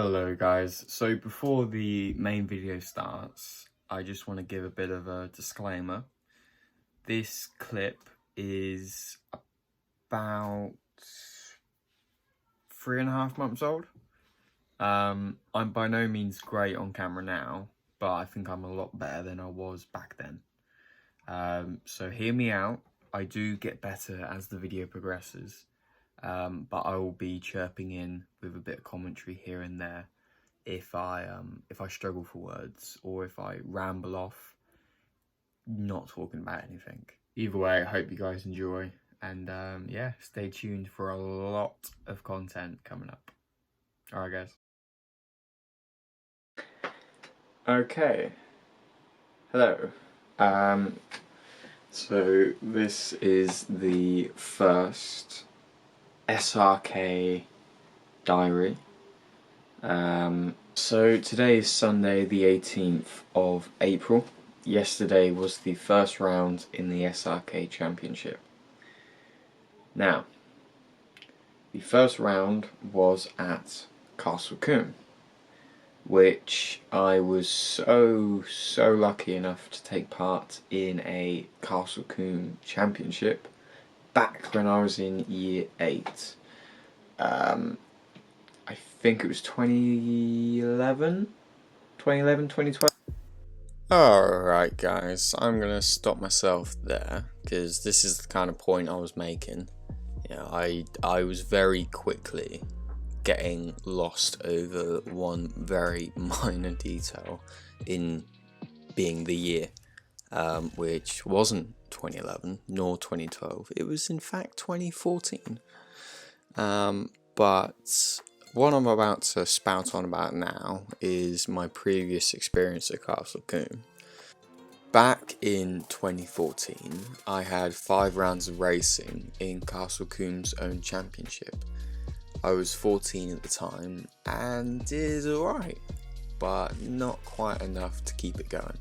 Hello guys, so before the main video starts, I just want to give a bit of a disclaimer. This clip is about 3.5 months old. I'm by no means great on camera now, but I think I'm a lot better than I was back then. So hear me out. I do get better as the video progresses. But I will be chirping in with a bit of commentary here and there if I struggle for words or if I ramble off not talking about anything. Either way, I hope you guys enjoy, and yeah, stay tuned for a lot of content coming up. Alright guys. Okay. Hello. So this is the first SRK diary. So today is Sunday the 18th of April. Yesterday was the first round in the SRK Championship. Now, the first round was at Castle Combe, which I was so lucky enough to take part in a Castle Combe Championship back when I was in year 8. I think it was 2011, 2012. Alright guys, I'm gonna stop myself there because this is the kind of point I was making. Yeah, I was very quickly getting lost over one very minor detail in being the year, which wasn't 2011 nor 2012. It was in fact 2014. But what I'm about to spout on about now is my previous experience at Castle Combe. Back in 2014, I had 5 rounds of racing in Castle Combe's own championship. I was 14 at the time and did alright, but not quite enough to keep it going.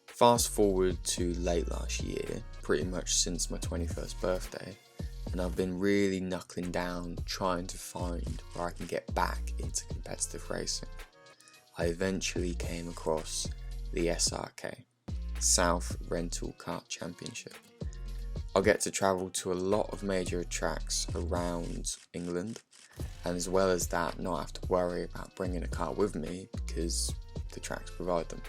Fast forward to late last year, pretty much since my 21st birthday, and I've been really knuckling down trying to find where I can get back into competitive racing. I eventually came across the SRK, South Rental Kart Championship. I'll get to travel to a lot of major tracks around England, and as well as that, not have to worry about bringing a kart with me because the tracks provide them.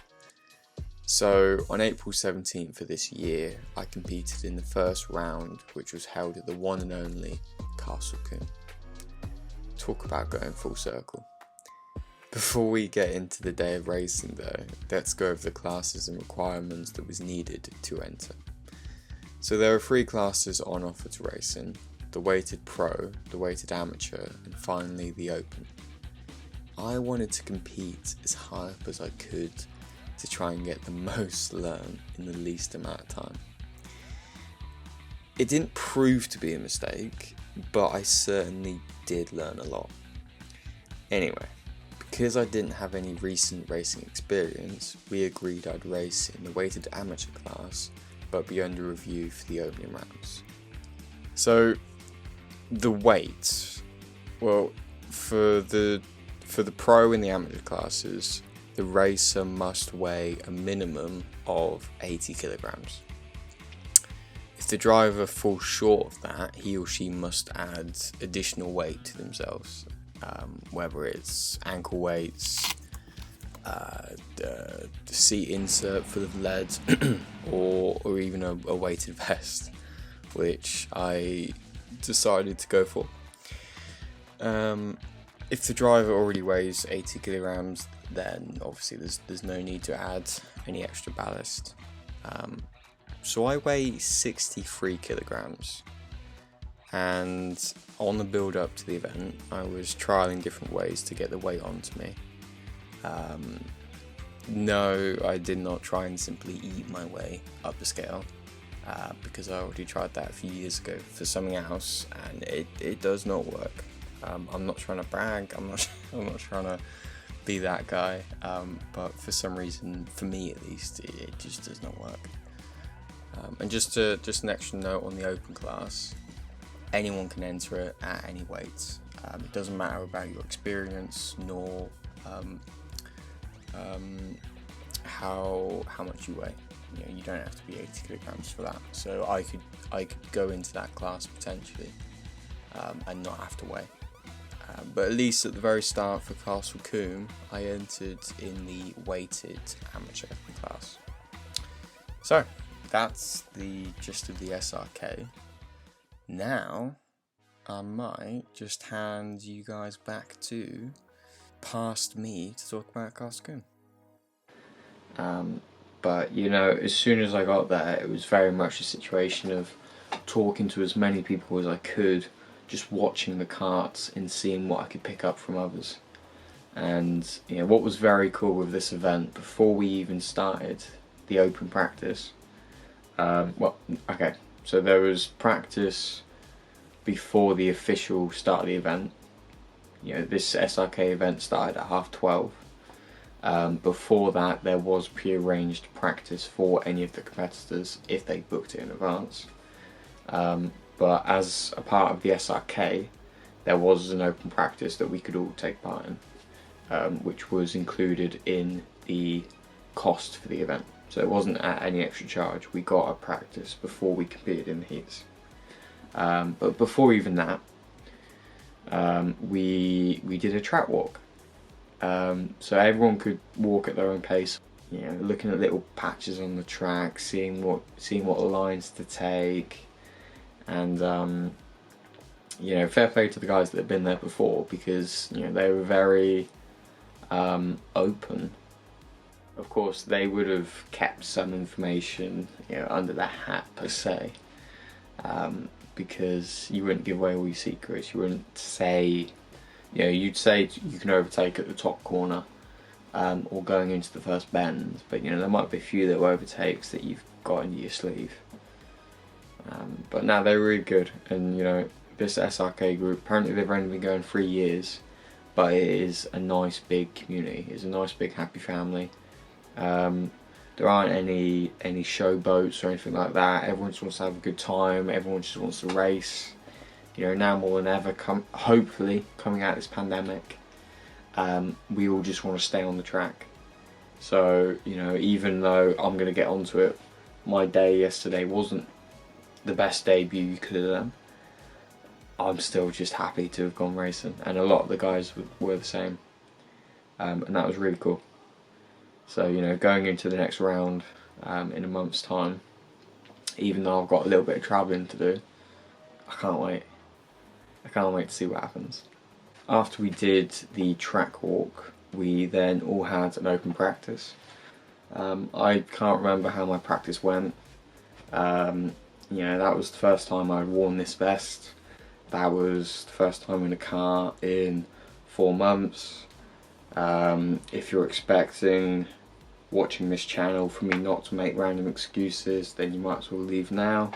So on April 17th of this year, I competed in the first round, which was held at the one and only Castle Combe. Talk about going full circle. Before we get into the day of racing though, let's go over the classes and requirements that was needed to enter. So there are 3 classes on offer to racing: the weighted pro, the weighted amateur, and finally the open. I wanted to compete as high up as I could to try and get the most learn in the least amount of time. It didn't prove to be a mistake, but I certainly did learn a lot. Anyway, because I didn't have any recent racing experience, we agreed I'd race in the weighted amateur class, but be under review for the opening rounds. So, the weight, well, for the pro and the amateur classes, the racer must weigh a minimum of 80 kilograms. If the driver falls short of that, he or she must add additional weight to themselves, whether it's ankle weights, the seat insert full of lead, or even a weighted vest, which I decided to go for. If the driver already weighs 80 kilograms, then obviously there's no need to add any extra ballast. So I weigh 63 kilograms, and on the build up to the event, I was trialing different ways to get the weight onto me. No, I did not try and simply eat my way up the scale, because I already tried that a few years ago for something else, and it does not work. I'm not trying to brag, I'm not trying to be that guy, but for some reason, for me at least, it just does not work. And just an extra note on the open class, anyone can enter it at any weight. It doesn't matter about your experience nor how much you weigh. You don't have to be 80 kilograms for that. So I could go into that class potentially and not have to weigh. But at least at the very start for Castle Combe, I entered in the weighted amateur class. So that's the gist of the SRK. Now I might just hand you guys back to past me to talk about Castle Combe. But as soon as I got there, it was very much a situation of talking to as many people as I could, just watching the karts and seeing what I could pick up from others. And what was very cool with this event, before we even started the open practice, so there was practice before the official start of the event. This SRK event started at 12:30. Before that, there was pre-arranged practice for any of the competitors if they booked it in advance. But as a part of the SRK, there was an open practice that we could all take part in, which was included in the cost for the event. So it wasn't at any extra charge. We got a practice before we competed in the heats. But before even that, we did a track walk. So everyone could walk at their own pace, looking at little patches on the track, seeing what lines to take, and fair play to the guys that have been there before, because they were very open. Of course, they would have kept some information under their hat per se, because you wouldn't give away all your secrets. You wouldn't say. You'd say you can overtake at the top corner or going into the first bend, but there might be a few little overtakes that you've got into your sleeve. But now they're really good, and this SRK group, apparently they've only been going 3 years, but it is a nice big community. It's a nice big happy family. There aren't any show boats or anything like that. Everyone just wants to have a good time. Everyone just wants to race. Now more than ever, hopefully coming out of this pandemic, we all just want to stay on the track. So even though I'm going to get onto it, my day yesterday wasn't the best debut you could have done. I'm still just happy to have gone racing, and a lot of the guys were the same, and that was really cool. So going into the next round in a month's time, even though I've got a little bit of travelling to do, I can't wait. I can't wait to see what happens. After we did the track walk, we then all had an open practice. I can't remember how my practice went. That was the first time I'd worn this vest. That was the first time in a car in 4 months. If you're expecting watching this channel for me not to make random excuses, then you might as well leave now,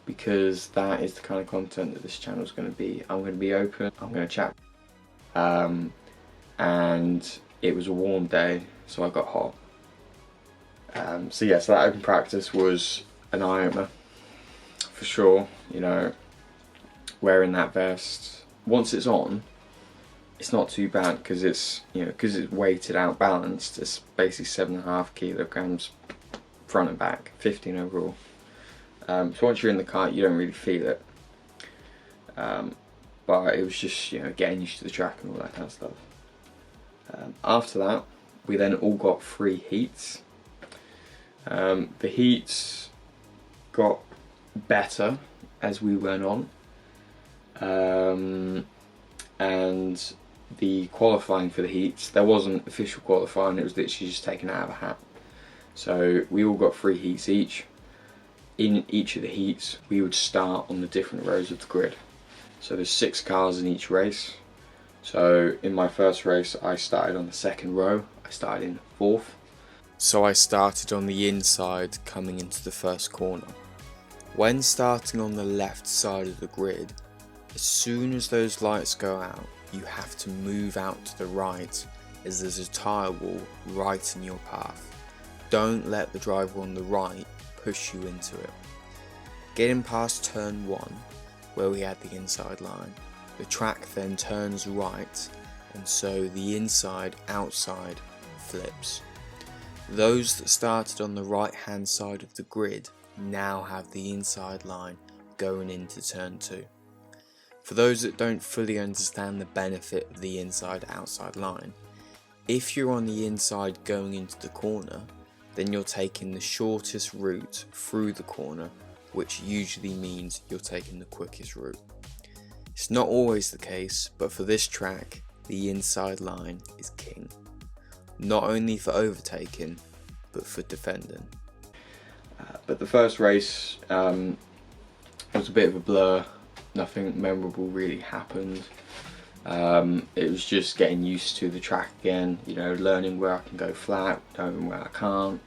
because that is the kind of content that this channel is going to be. I'm going to be open, I'm going to chat. And it was a warm day, so I got hot. So that open practice was an eye-opener, for sure. Wearing that vest, once it's on, it's not too bad, because it's weighted out balanced. It's basically 7.5 kilograms front and back, 15 overall. So once you're in the kart, you don't really feel it. But it was just getting used to the track and all that kind of stuff. After that, we then all got 3 heats. The heats got better as we went on, and the qualifying for the heats, there wasn't official qualifying, it was literally just taken out of a hat. So we all got 3 heats each. In each of the heats, we would start on the different rows of the grid. So there's 6 cars in each race. So in my first race, I started on the 2nd row. I started in 4th. So I started on the inside coming into the first corner. When starting on the left side of the grid, as soon as those lights go out, you have to move out to the right, as there's a tyre wall right in your path. Don't let the driver on the right push you into it. Getting past turn 1, where we had the inside line, the track then turns right, and so the inside-outside flips. Those that started on the right hand side of the grid now have the inside line going into turn 2. For those that don't fully understand the benefit of the inside-outside line, if you're on the inside going into the corner, then you're taking the shortest route through the corner, which usually means you're taking the quickest route. It's not always the case, but for this track, the inside line is king. Not only for overtaking, but for defending. But the first race was a bit of a blur. Nothing memorable really happened. It was just getting used to the track again, you know, learning where I can go flat, knowing where I can't.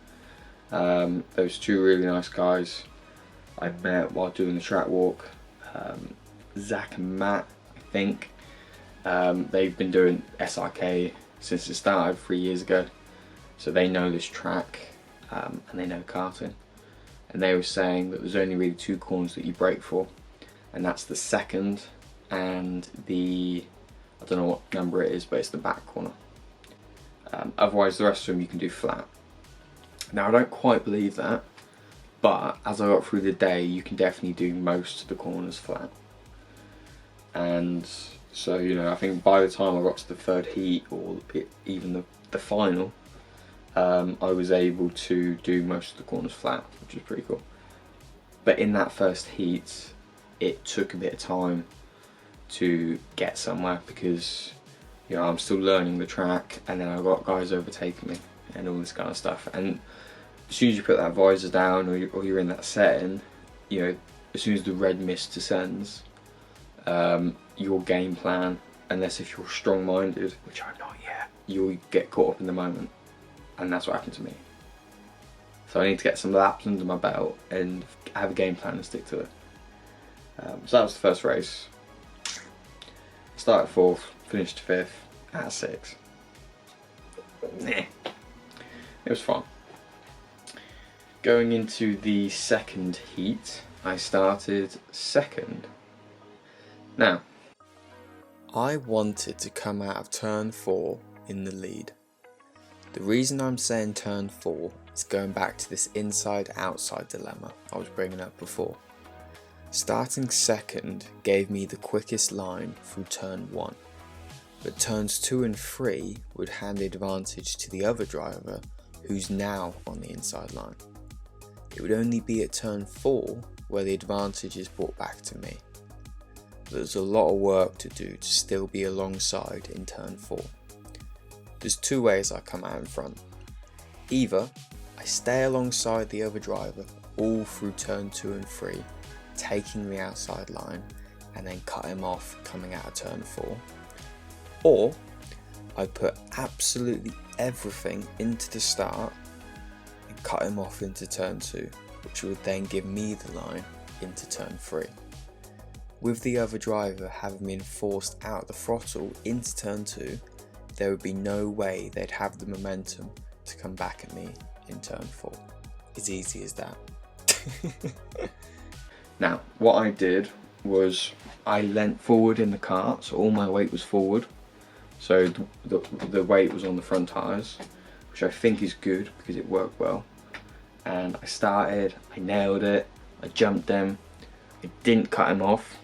Those two really nice guys I met while doing the track walk, Zach and Matt, I think. They've been doing SRK since it started 3 years ago, so they know this track and they know karting. And they were saying that there's only really 2 corners that you brake for, and that's the second and the, I don't know what number it is, but it's the back corner. Otherwise the rest of them you can do flat. Now I don't quite believe that, but as I got through the day you can definitely do most of the corners flat. And so, you know, I think by the time I got to the 3rd heat, or even the final, I was able to do most of the corners flat, which is pretty cool. But in that first heat, it took a bit of time to get somewhere because, you know, I'm still learning the track, and then I've got guys overtaking me and all this kind of stuff. And as soon as you put that visor down, or you're in that setting, you know, as soon as the red mist descends, your game plan, unless if you're strong-minded, which I'm not yet, you'll get caught up in the moment, and that's what happened to me. So I need to get some laps under my belt and have a game plan and stick to it. So that was the first race. Started 4th, finished 5th out of 6. It was fun. Going into the 2nd heat, I started 2nd. Now, I wanted to come out of turn 4 in the lead. The reason I'm saying turn 4 is going back to this inside-outside dilemma I was bringing up before. Starting 2nd gave me the quickest line through turn 1, but turns 2 and 3 would hand the advantage to the other driver who's now on the inside line. It would only be at turn 4 where the advantage is brought back to me. There's a lot of work to do to still be alongside in turn 4. There's 2 ways I come out in front. Either I stay alongside the other driver all through turn 2 and 3, taking the outside line, and then cut him off coming out of turn 4. Or I put absolutely everything into the start and cut him off into turn 2, which would then give me the line into turn 3. With the other driver having been forced out the throttle into turn 2, there would be no way they'd have the momentum to come back at me in turn 4. As easy as that. Now, what I did was I leant forward in the kart, so all my weight was forward. So the weight was on the front tyres, which I think is good because it worked well. And I started, I nailed it, I jumped them, I didn't cut him off.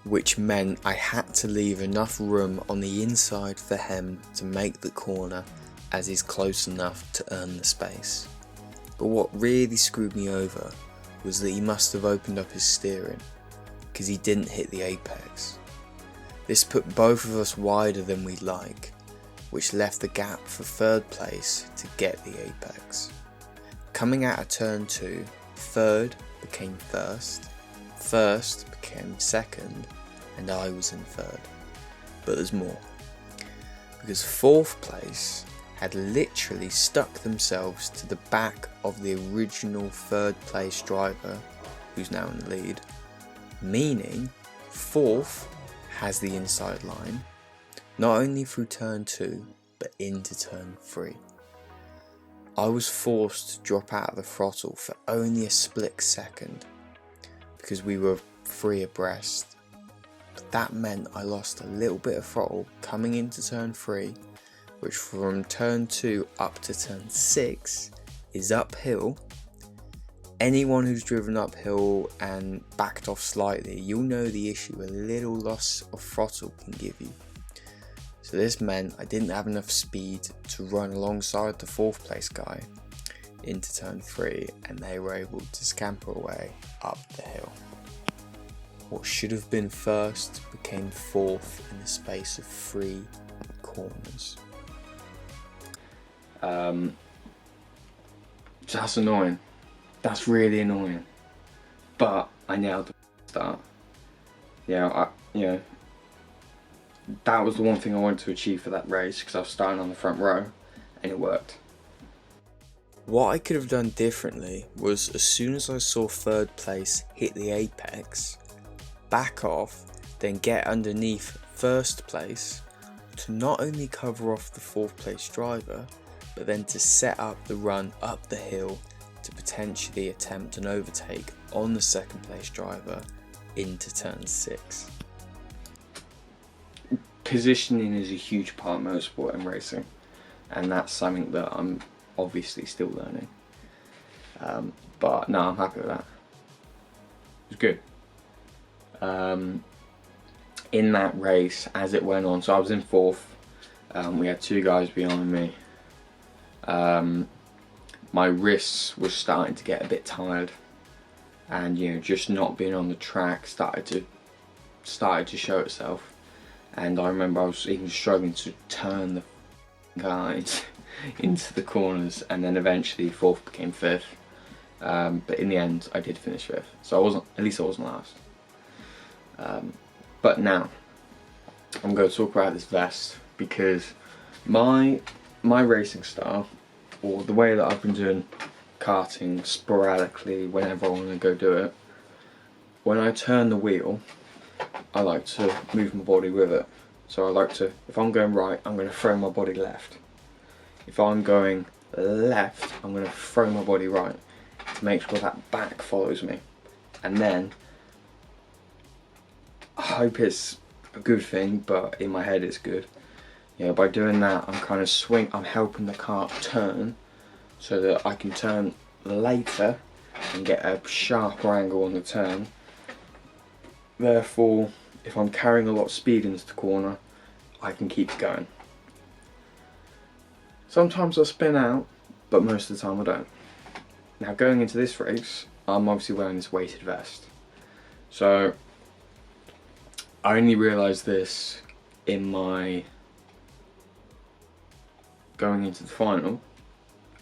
Which meant I had to leave enough room on the inside for him to make the corner, as he's close enough to earn the space. But what really screwed me over was that he must have opened up his steering, because he didn't hit the apex. This put both of us wider than we'd like, which left the gap for 3rd place to get the apex. Coming out of turn 2, 3rd became 1st, 1st became 2nd, and I was in 3rd. But there's more, because 4th place had literally stuck themselves to the back of the original 3rd place driver, who's now in the lead, meaning 4th has the inside line, not only through turn 2, but into turn 3. I was forced to drop out of the throttle for only a split second, because we were 3 abreast. that meant I lost a little bit of throttle coming into turn 3, which from turn 2 up to turn 6 is uphill. Anyone who's driven uphill and backed off slightly, you'll know the issue a little loss of throttle can give you. So this meant I didn't have enough speed to run alongside the 4th place guy into turn 3, and they were able to scamper away up the hill. What should have been 1st became 4th in the space of 3 corners. So that's annoying. That's really annoying. But I nailed the start. That was the one thing I wanted to achieve for that race, because I was starting on the front row, and it worked. What I could have done differently was, as soon as I saw 3rd place hit the apex, back off, then get underneath 1st place to not only cover off the 4th place driver, but then to set up the run up the hill to potentially attempt an overtake on the 2nd place driver into turn 6. Positioning is a huge part of motorsport and racing, and that's something that I'm obviously still learning. But no, I'm happy with that. It was good. In that race, as it went on, so I was in 4th. We had 2 guys behind me. My wrists were starting to get a bit tired, and just not being on the track started to show itself. And I remember I was even struggling to turn the guys into the corners, and then eventually 4th became 5th. But in the end, I did finish 5th, so at least I wasn't last. But now I'm going to talk about this vest, because my racing style, or the way that I've been doing karting sporadically whenever I want to go do it, when I turn the wheel, I like to move my body with it. So I like to, if I'm going right, I'm going to throw my body left. If I'm going left, I'm going to throw my body right to make sure that back follows me. And then I hope it's a good thing, but in my head it's good. By doing that, I'm kind of I'm helping the kart turn so that I can turn later and get a sharper angle on the turn. Therefore, if I'm carrying a lot of speed into the corner, I can keep going. Sometimes I spin out, but most of the time I don't. Now, going into this race, I'm obviously wearing this weighted vest. So I only realised this in my going into the final,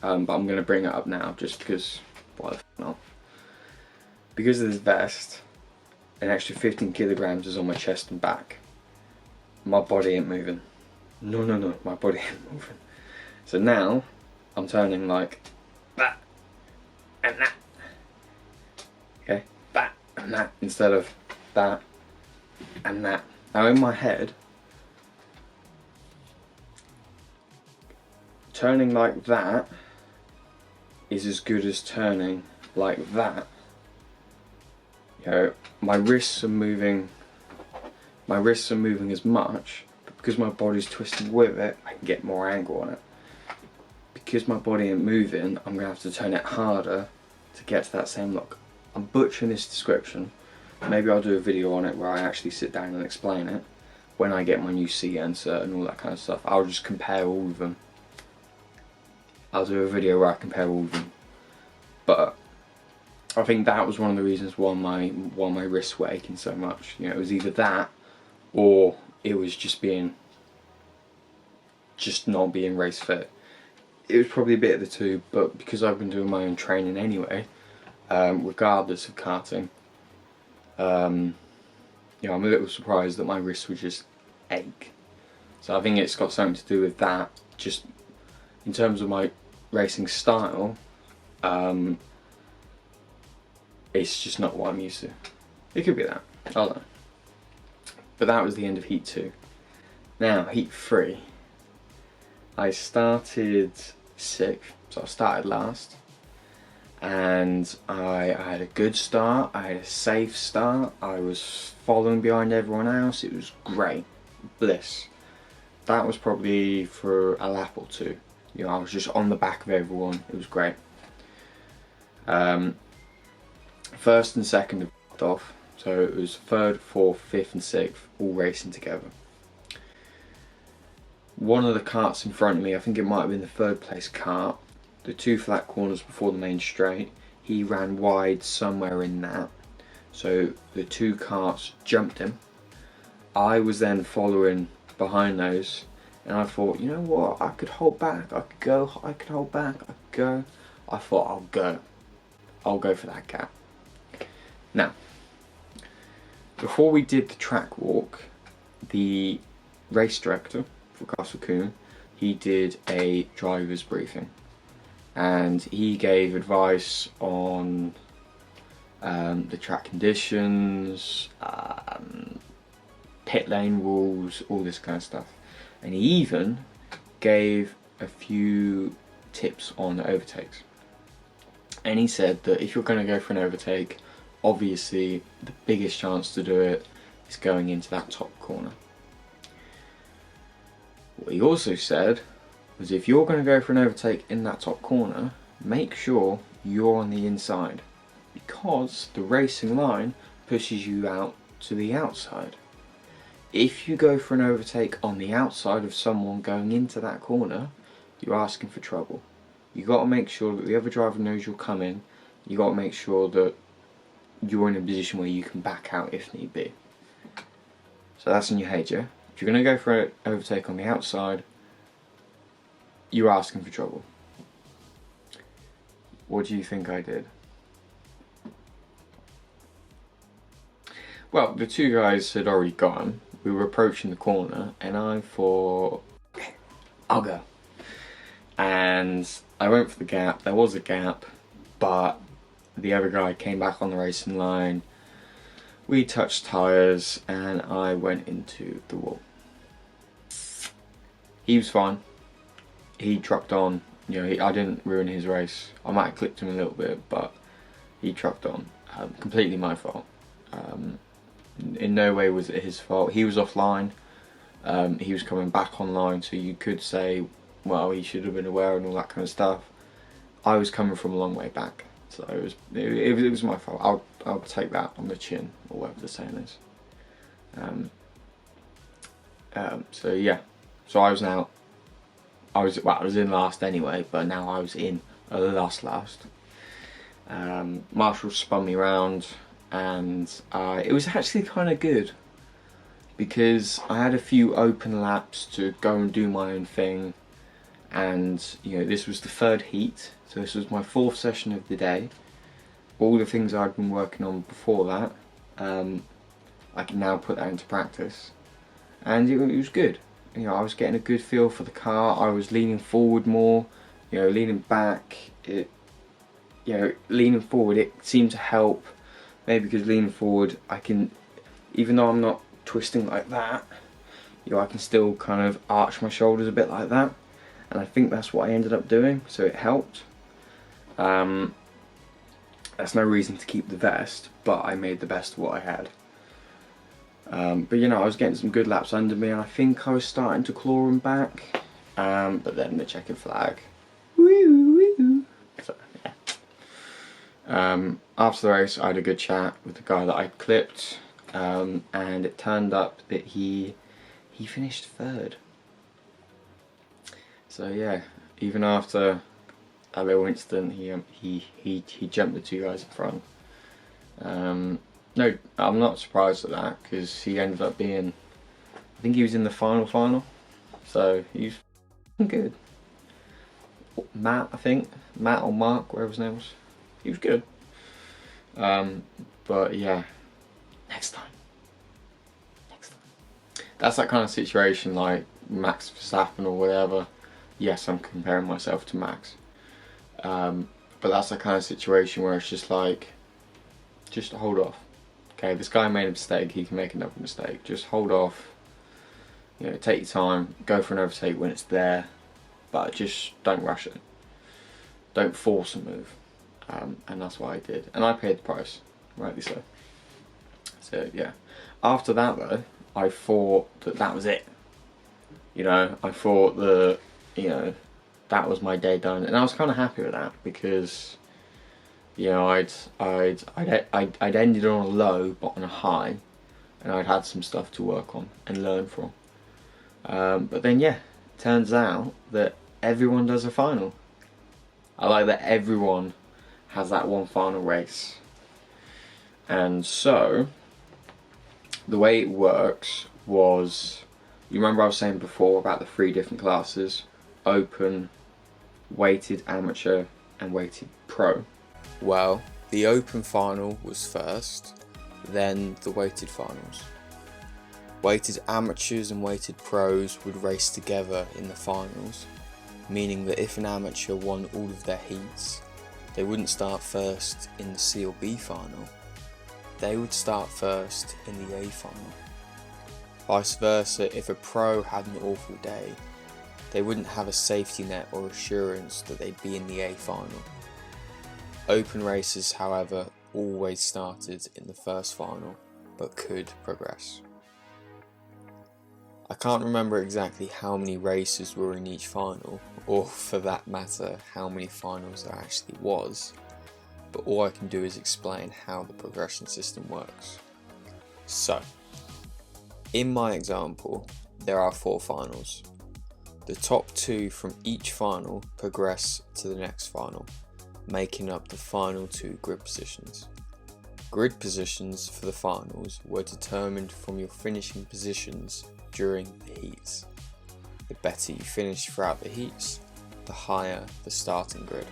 but I'm going to bring it up now just because, why the f not? Because of this vest, an extra 15 kilograms is on my chest and back. My body ain't moving. No, my body ain't moving. So now, I'm turning like that and that. Okay, that and that instead of that and that. Now in my head, turning like that is as good as turning like that. My wrists are moving as much, but because my body's twisting with it, I can get more angle on it. Because my body ain't moving, I'm gonna have to turn it harder to get to that same look. I'm butchering this description. Maybe I'll do a video on it where I actually sit down and explain it when I get my new seat insert and all that kind of stuff. I'll just compare all of them. I'll do a video where I compare all of them. But I think that was one of the reasons why my wrists were aching so much. It was either that, or it was just not being race fit. It was probably a bit of the two, but because I've been doing my own training anyway, regardless of karting, I'm a little surprised that my wrists would just ache. So I think it's got something to do with that. Just in terms of my racing style, it's just not what I'm used to. It could be that, I don't know. But that was the end of heat 2. Now, heat 3. I started 6th, so I started last. and I had a good start, I had a safe start, I was following behind everyone else, it was great, bliss. That was probably for a lap or two. You know, I was just on the back of everyone, it was great. First and second have fucked off, so it was third, fourth, fifth and sixth all racing together. One of the karts in front of me, I think it might have been the third place kart, the two flat corners before the main straight, he ran wide somewhere in that, so the two karts jumped him. I was then following behind those, and I thought, you know what, I could hold back, I could go, I could hold back, I could go. I thought, I'll go for that gap. Now, before we did the track walk, the race director for Castle Combe, he did a driver's briefing, and he gave advice on the track conditions, pit lane rules, all this kind of stuff, and he even gave a few tips on overtakes. And he said that if you're going to go for an overtake, obviously the biggest chance to do it is going into that top corner. What he also said was, if you're going to go for an overtake in that top corner, make sure you're on the inside, because the racing line pushes you out to the outside. If you go for an overtake on the outside of someone going into that corner, you're asking for trouble. You got to make sure that the other driver knows you're coming. You got to make sure that you're in a position where you can back out if need be. So that's in your head, yeah? If you're going to go for an overtake on the outside, you're asking for trouble. What do you think I did? Well, the two guys had already gone. We were approaching the corner, and I thought, okay, I'll go. And I went for the gap. There was a gap, but the other guy came back on the racing line. We touched tyres, and I went into the wall. He was fine. He trucked on. You know, I didn't ruin his race. I might have clipped him a little bit, but he trucked on. Completely my fault. In no way was it his fault. He was offline. He was coming back online, so you could say, well, he should have been aware and all that kind of stuff. I was coming from a long way back, so it was my fault. I'll take that on the chin, or whatever the saying is. So yeah, so I was now. I was in last anyway, but now I was in last. Marshall spun me around, and it was actually kind of good, because I had a few open laps to go and do my own thing, and you know, this was the third heat, so this was my fourth session of the day. All the things I'd been working on before that, I can now put that into practice, and it was good. You know, I was getting a good feel for the car. I was leaning forward more, you know, leaning back. Leaning forward, it seemed to help. Maybe because leaning forward, I can, even though I'm not twisting like that, you know, I can still kind of arch my shoulders a bit like that, and I think that's what I ended up doing. So it helped. That's no reason to keep the vest, but I made the best of what I had. But you know, I was getting some good laps under me, and I think I was starting to claw them back. But then the checkered flag. So, yeah. After the race, I had a good chat with the guy that I clipped, and it turned up that he finished third. So yeah, even after a little incident, he jumped the two guys in front. No, I'm not surprised at that, because he ended up being, I think he was in the final, so he's good. Matt, I think, Matt or Mark, whatever his name was, he was good. But yeah, next time. That's that kind of situation, like Max Verstappen or whatever. Yes, I'm comparing myself to Max. But that's that kind of situation where it's just like, just hold off. Okay, this guy made a mistake, he can make another mistake. Just hold off, you know, take your time, go for an overtake when it's there, but just don't rush it. Don't force a move, and that's what I did, and I paid the price, rightly so. So yeah, after that though, I thought that was it. You know, I thought that, you know, that was my day done, and I was kind of happy with that because, you know, I'd ended on a low but on a high, and I'd had some stuff to work on and learn from. But then yeah, turns out that everyone does a final. I like that everyone has that one final race. And so the way it works was, you remember I was saying before about the 3 different classes: open, weighted amateur, and weighted pro. Well, the open final was first, then the weighted finals. Weighted amateurs and weighted pros would race together in the finals, meaning that if an amateur won all of their heats, they wouldn't start first in the C or B final, they would start first in the A final. Vice versa, if a pro had an awful day, they wouldn't have a safety net or assurance that they'd be in the A final. Open races, however, always started in the first final, but could progress. I can't remember exactly how many races were in each final, or for that matter, how many finals there actually was, but all I can do is explain how the progression system works. So, in my example, there are 4 finals. The top 2 from each final progress to the next final, making up the final 2 grid positions. Grid positions for the finals were determined from your finishing positions during the heats. The better you finish throughout the heats, the higher the starting grid.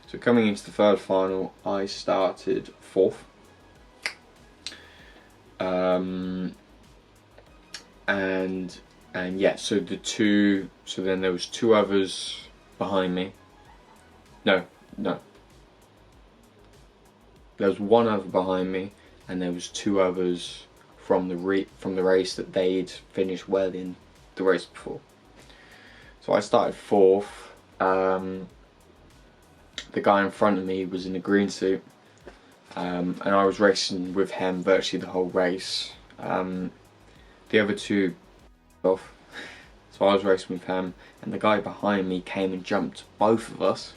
So coming into the third final, I started 4th. And yeah, so then there was 2 others behind me. No. There was 1 other behind me, and there was 2 others from the race that they'd finished well in the race before. So I started 4th. The guy in front of me was in a green suit, and I was racing with him virtually the whole race. The other 2 off, so I was racing with him, and the guy behind me came and jumped both of us,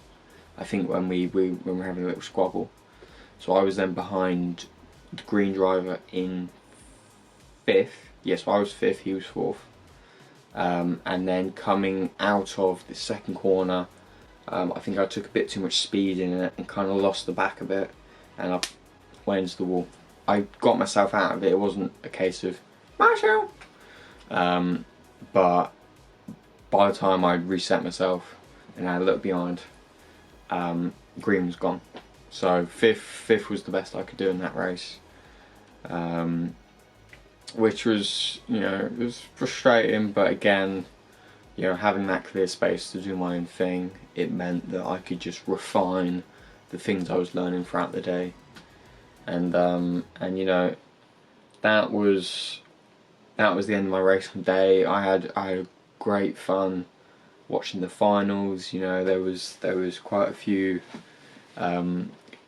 I think when we were having a little squabble. So I was then behind the green driver in 5th. Yes, so I was 5th, he was 4th. And then coming out of the second corner, I think I took a bit too much speed in it and kind of lost the back a bit, and I went into the wall. I got myself out of it. It wasn't a case of Marshall, but by the time I'd reset myself and I had a look behind, green was gone. So fifth was the best I could do in that race, which was, you know, it was frustrating, but again, you know, having that clear space to do my own thing, it meant that I could just refine the things I was learning throughout the day, and you know, that was the end of my racing day. I had great fun watching the finals. You know, there was quite a few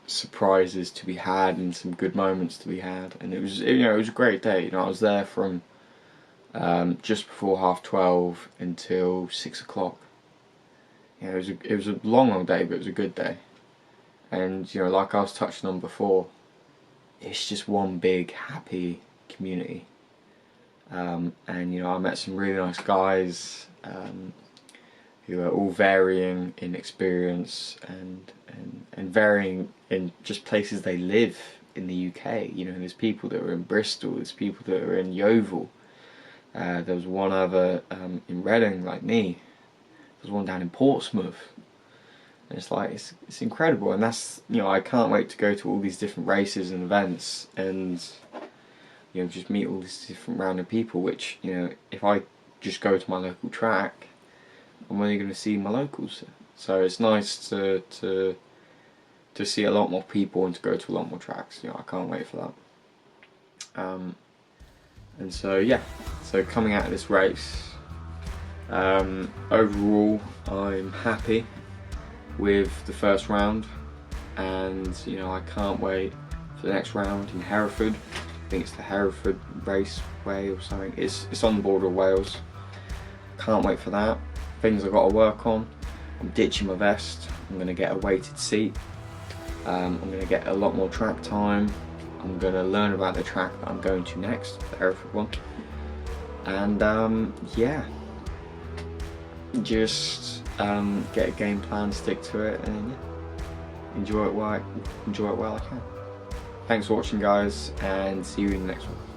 surprises to be had and some good moments to be had, and it was a great day. You know, I was there from just before 12:30 until 6 o'clock. You know, it was a long day, but it was a good day. And you know, like I was touching on before, it's just one big happy community. And you know, I met some really nice guys who are all varying in experience and varying in just places they live in the UK. You know, there's people that are in Bristol, there's people that are in Yeovil. There was one other in Reading, like me. There's one down in Portsmouth. And it's like, it's incredible, and that's, you know, I can't wait to go to all these different races and events and, you know, just meet all these different random people, which, you know, if I just go to my local track, I'm only going to see my locals. So it's nice to see a lot more people and to go to a lot more tracks. You know, I can't wait for that. And so yeah, so coming out of this race, overall I'm happy. with the first round, and you know, I can't wait for the next round in Hereford. I think it's the Hereford Raceway or something. It's on the border of Wales. Can't wait for that. Things I've got to work on. I'm ditching my vest. I'm going to get a weighted seat. I'm going to get a lot more track time. I'm going to learn about the track that I'm going to next, the Hereford one. And yeah, just get a game plan, stick to it, and enjoy it while I can. Thanks for watching, guys, and see you in the next one.